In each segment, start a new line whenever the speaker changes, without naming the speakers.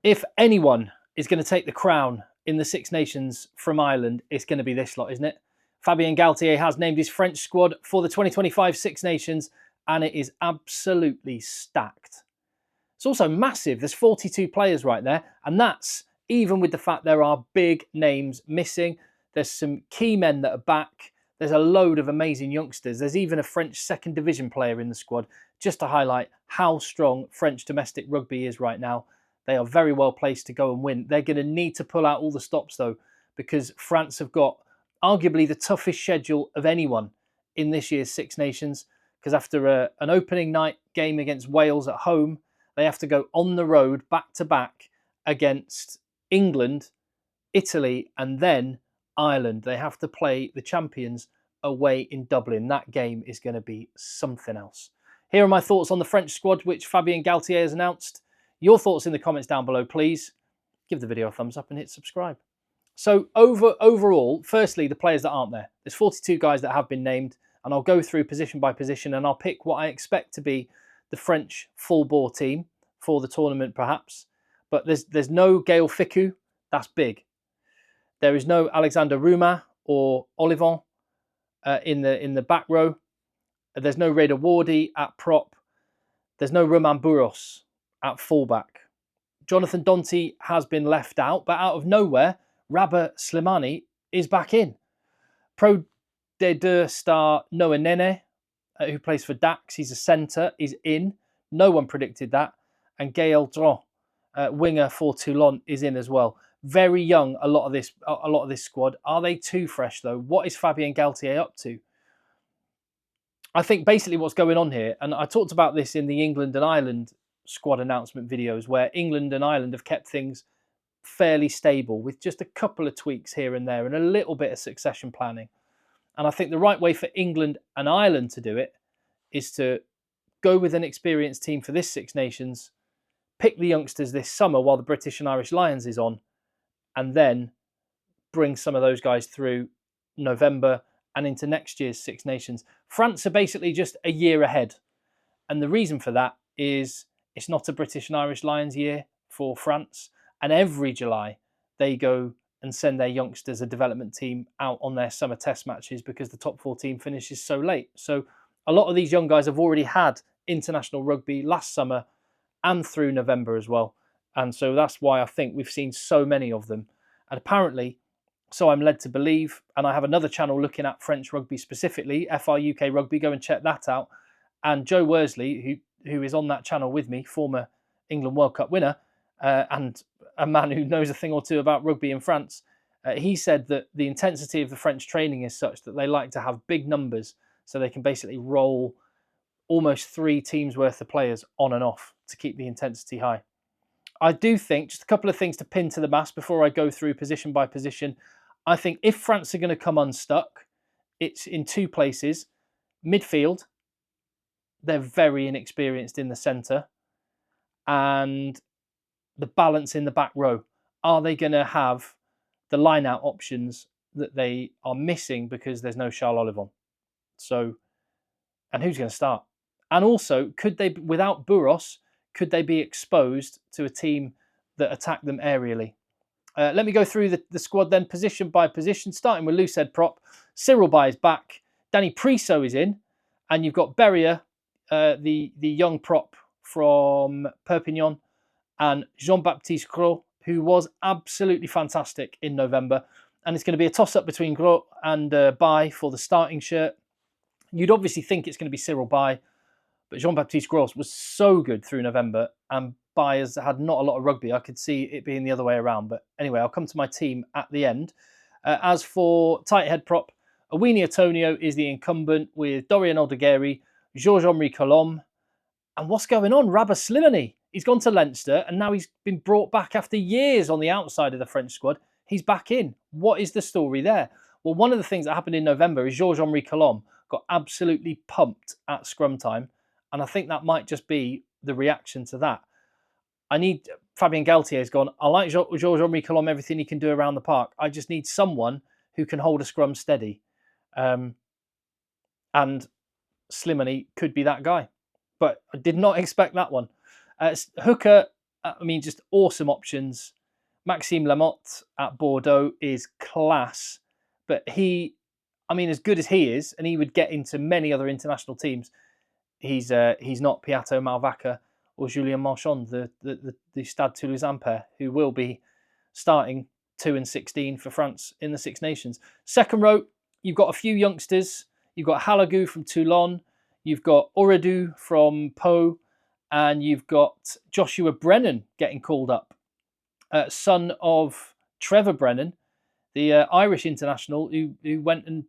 If anyone is going to take the crown in the Six Nations from Ireland, it's going to be this lot, isn't it? Fabien Galthie has named his French squad for the 2025 Six Nations, and it is absolutely stacked. It's also massive. There's 42 players right there, and that's even with the fact there are big names missing. There's some key men that are back. There's a load of amazing youngsters. There's even a French second division player in the squad, just to highlight how strong French domestic rugby is right now. They are very well placed to go and win. They're going to need to pull out all the stops, though, because France have got arguably the toughest schedule of anyone in this year's Six Nations, because after an opening night game against Wales at home, they have to go on the road back-to-back against England, Italy, and then Ireland. They have to play the champions away in Dublin. That game is going to be something else. Here are my thoughts on the French squad, which Fabien Galthie has announced. Your thoughts in the comments down below, please. Give the video a thumbs up and hit subscribe. So overall, firstly, the players that aren't there. There's 42 guys that have been named, and I'll go through position by position, and I'll pick what I expect to be the French full-bore team for the tournament, perhaps. But there's no Gaël Fickou. That's big. There is no Alexander Roumain or Olivon in the back row. There's no Reda Wardy at prop. There's no Romain Bourros at fullback. Jonathan Danty has been left out, but out of nowhere, Rabah Slimani is back in. Pro D2 star Noah Nene, who plays for Dax, he's a centre, is in. No one predicted that. And Gaël Dron, winger for Toulon, is in as well. Very young, a lot of this squad. Are they too fresh though? What is Fabien Galthie up to? I think basically what's going on here, and I talked about this in the England and Ireland squad announcement videos, where England and Ireland have kept things fairly stable with just a couple of tweaks here and there and a little bit of succession planning. And I think the right way for England and Ireland to do it is to go with an experienced team for this Six Nations, pick the youngsters this summer while the British and Irish Lions is on, and then bring some of those guys through November and into next year's Six Nations. France are basically just a year ahead. And the reason for that is it's not a British and Irish Lions year for France. And every July, they go and send their youngsters, a development team, out on their summer test matches because the top 14 finishes so late. So a lot of these young guys have already had international rugby last summer and through November as well. And so that's why I think we've seen so many of them. And apparently, so I'm led to believe, and I have another channel looking at French rugby specifically, FR UK Rugby, go and check that out. And Joe Worsley, who is on that channel with me, former England World Cup winner, and a man who knows a thing or two about rugby in France, he said that the intensity of the French training is such that they like to have big numbers so they can basically roll almost 3 teams worth of players on and off to keep the intensity high. I do think, just a couple of things to pin to the mast before I go through position by position. I think if France are going to come unstuck, it's in 2 places. Midfield, they're very inexperienced in the centre. And the balance in the back row. Are they going to have the line-out options that they are missing because there's no Charles Olivon? So, and who's going to start? And also, could they, without Bourros, could they be exposed to a team that attack them aerially? Let me go through the squad then, position by position, starting with loose head prop. Cyril Bay is back. Danny Priso is in. And you've got Berrier, the young prop from Perpignan, and Jean-Baptiste Gros, who was absolutely fantastic in November. And it's going to be a toss-up between Gros and Bay for the starting shirt. You'd obviously think it's going to be Cyril Bay, but Jean-Baptiste Gros was so good through November, and Bay has had not a lot of rugby. I could see it being the other way around. But anyway, I'll come to my team at the end. As for tight head prop, Awini Antonio is the incumbent with Dorian Aldegheri, Georges-Henri Colombe. And what's going on? Rabah Slimani. He's gone to Leinster and now he's been brought back after years on the outside of the French squad. He's back in. What is the story there? Well, one of the things that happened in November is Georges-Henri Colombe got absolutely pumped at scrum time. And I think that might just be the reaction to that. Fabien Galthie has gone, I like Georges-Henri Colombe, everything he can do around the park. I just need someone who can hold a scrum steady. And Slimani could be that guy. But I did not expect that one. Hooker I mean, just awesome options. Maxime Lamotte at Bordeaux is class, but he, I mean, as good as he is, and he would get into many other international teams, he's not Piatto Malvaca or Julien Marchand, the Stade Toulousain pair, who will be starting 2 and 16 for France in the Six Nations. Second row, you've got a few youngsters. You've got Halagou from Toulon. You've got Oredu from Pau. And you've got Joshua Brennan getting called up. Son of Trevor Brennan, the Irish international who went and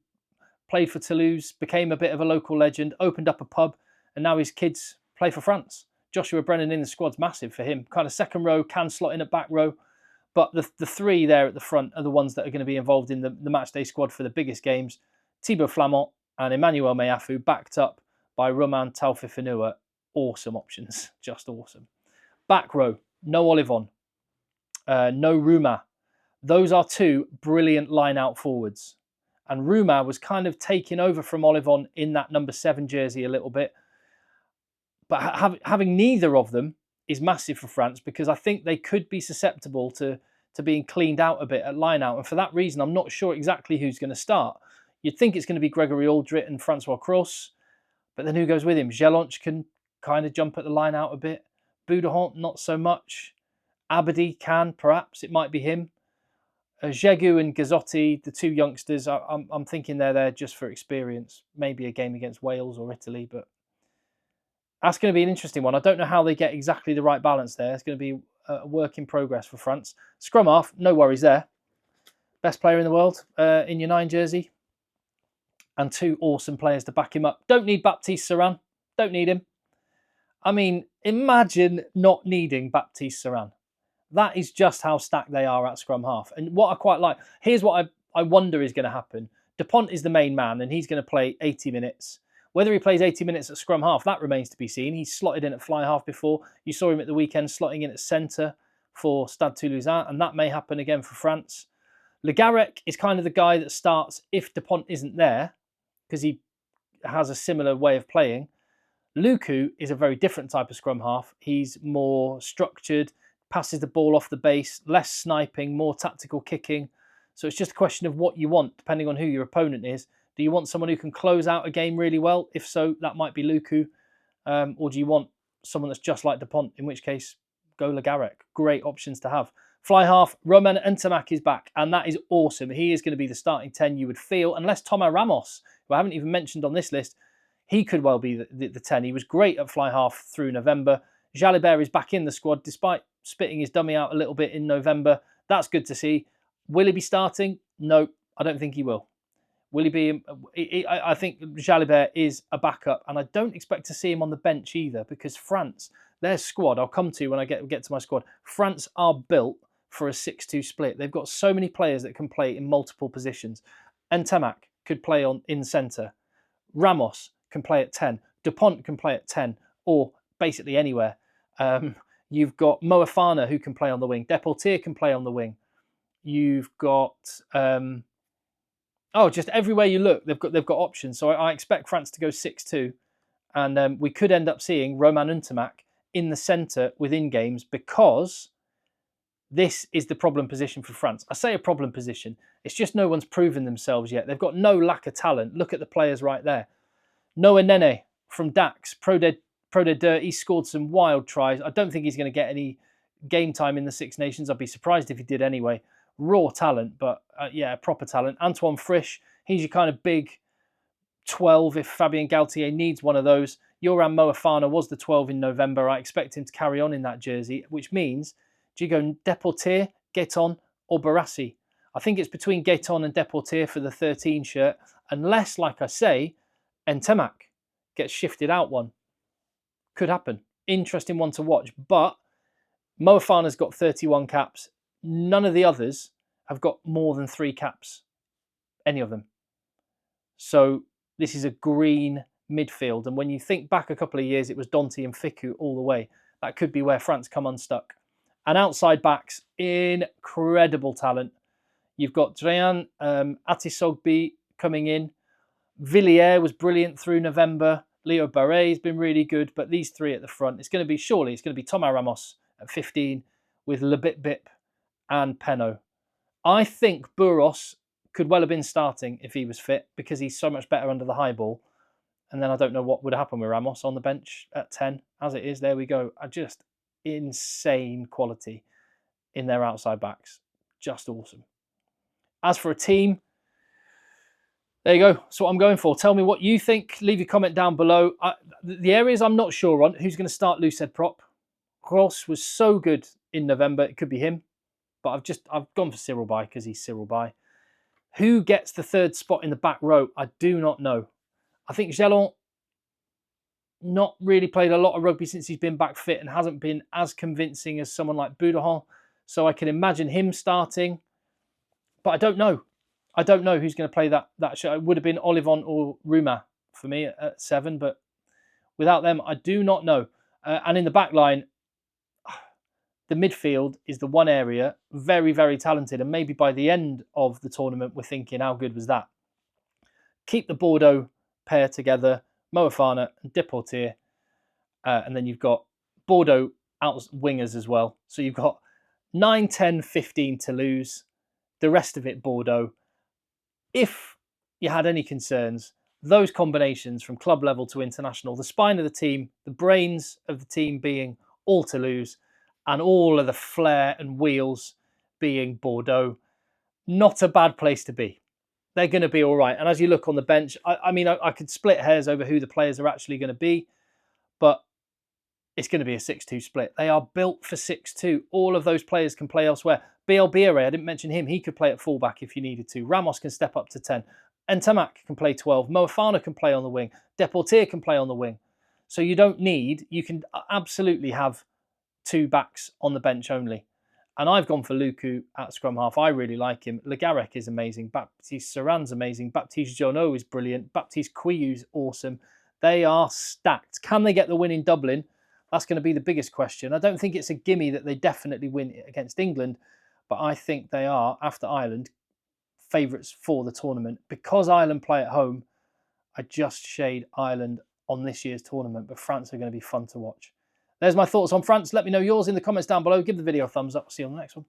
played for Toulouse, became a bit of a local legend, opened up a pub, and now his kids play for France. Joshua Brennan in the squad's massive for him. Kind of second row, can slot in at back row. But the three there at the front are the ones that are going to be involved in the matchday squad for the biggest games. Thibaut Flamand and Emmanuel Meafou, backed up by Romain Taufifenua. Awesome options, just awesome. Back row, no Olivon, no Rouma. Those are two brilliant line-out forwards. And Rouma was kind of taking over from Olivon in that number 7 jersey a little bit. But having neither of them is massive for France, because I think they could be susceptible to being cleaned out a bit at line-out. And for that reason, I'm not sure exactly who's going to start. You'd think it's going to be Gregory Aldrit and Francois Cross, but then who goes with him? Jelonch can kind of jump at the line-out a bit. Boudehont, not so much. Abadi can, perhaps. It might be him. Jegu and Gazzotti, the two youngsters, I'm thinking they're there just for experience. Maybe a game against Wales or Italy, but that's going to be an interesting one. I don't know how they get exactly the right balance there. It's going to be a work in progress for France. Scrum half, no worries there. Best player in the world in your 9 jersey. And 2 awesome players to back him up. Don't need Baptiste Serin. Don't need him. I mean, imagine not needing Baptiste Serin. That is just how stacked they are at scrum half. And what I quite like, here's what I wonder is going to happen. Dupont is the main man, and he's going to play 80 minutes. Whether he plays 80 minutes at scrum half, that remains to be seen. He's slotted in at fly half before. You saw him at the weekend slotting in at centre for Stade Toulousain, and that may happen again for France. Le Garrec is kind of the guy that starts if Dupont isn't there, because he has a similar way of playing. Luku is a very different type of scrum half. He's more structured, passes the ball off the base, less sniping, more tactical kicking. So it's just a question of what you want, depending on who your opponent is. Do you want someone who can close out a game really well? If so, that might be Luku. Or do you want someone that's just like Dupont, in which case, go Le Garrec. Great options to have. Fly half, Romain Ntamack is back, and that is awesome. He is going to be the starting 10, you would feel, unless Thomas Ramos, who I haven't even mentioned on this list, he could well be the 10. He was great at fly half through November. Jalibert is back in the squad, despite spitting his dummy out a little bit in November. That's good to see. Will he be starting? No, I don't think he will. Will he be? I think Jalibert is a backup, and I don't expect to see him on the bench either, because France, their squad, I'll come to when I get to my squad, France are built for a 6-2 split. They've got so many players that can play in multiple positions. Ntamack could play in centre. Ramos can play at 10. Dupont can play at 10, or basically anywhere. You've got Moefana, who can play on the wing. Deportier can play on the wing. You've got just everywhere you look, they've got options. So I expect France to go 6-2, and we could end up seeing Romain Ntamack in the centre within games, because this is the problem position for France. I say a problem position. It's just no one's proven themselves yet. They've got no lack of talent. Look at the players right there. Noah Nene from Dax, Pro de Deux, he scored some wild tries. I don't think he's going to get any game time in the Six Nations. I'd be surprised if he did anyway. Raw talent, but proper talent. Antoine Frisch, he's your kind of big 12 if Fabien Galthie needs one of those. Yoram Moefana was the 12 in November. I expect him to carry on in that jersey, which means, do you go Deportier, Gueton, or Barassi? I think it's between Gueton and Deportier for the 13 shirt, unless, like I say, Ntamack gets shifted out one. Could happen. Interesting one to watch. But Moefana's got 31 caps. None of the others have got more than 3 caps. Any of them. So this is a green midfield. And when you think back a couple of years, it was Dante and Fickou all the way. That could be where France come unstuck. And outside backs, incredible talent. You've got Dreyan Atisogbi coming in. Villiers was brilliant through November. Leo Barret has been really good, but these 3 at the front, it's going to be Thomas Ramos at 15 with Lebip and Peno. I think Buros could well have been starting if he was fit because he's so much better under the high ball. And then I don't know what would happen with Ramos on the bench at 10. As it is, there we go. Just insane quality in their outside backs. Just awesome. As for a team, there you go. That's what I'm going for. Tell me what you think. Leave your comment down below. The areas I'm not sure on. Who's going to start Lucid prop? Gross was so good in November. It could be him. But I've gone for Cyril Bay because he's Cyril Bay. Who gets the third spot in the back row? I do not know. I think Gelon not really played a lot of rugby since he's been back fit and hasn't been as convincing as someone like Boudahan. So I can imagine him starting. But I don't know. I don't know who's going to play that show. It would have been Olivon or Ruma for me at 7. But without them, I do not know. And in the back line, the midfield is the one area, very, very talented. And maybe by the end of the tournament, we're thinking, how good was that? Keep the Bordeaux pair together, Moefana and Deportier. And then you've got Bordeaux out wingers as well. So you've got 9, 10, 15 Toulouse. The rest of it, Bordeaux. If you had any concerns, those combinations from club level to international, the spine of the team, the brains of the team being all Toulouse, and all of the flair and wheels being Bordeaux, not a bad place to be. They're going to be all right. And as you look on the bench, I mean, I could split hairs over who the players are actually going to be, but it's going to be a 6-2 split. They are built for 6-2. All of those players can play elsewhere. BL Biere, I didn't mention him. He could play at fullback if you needed to. Ramos can step up to 10. Ntamak can play 12. Moefana can play on the wing. Deportier can play on the wing. So you don't need, you can absolutely have 2 backs on the bench only. And I've gone for Luku at scrum half. I really like him. Le Garec is amazing. Baptiste Saran's amazing. Baptiste Jonot is brilliant. Baptiste Quiyu's awesome. They are stacked. Can they get the win in Dublin? That's going to be the biggest question. I don't think it's a gimme that they definitely win against England, but I think they are, after Ireland, favourites for the tournament. Because Ireland play at home, I just shade Ireland on this year's tournament, but France are going to be fun to watch. There's my thoughts on France. Let me know yours in the comments down below. Give the video a thumbs up. See you on the next one.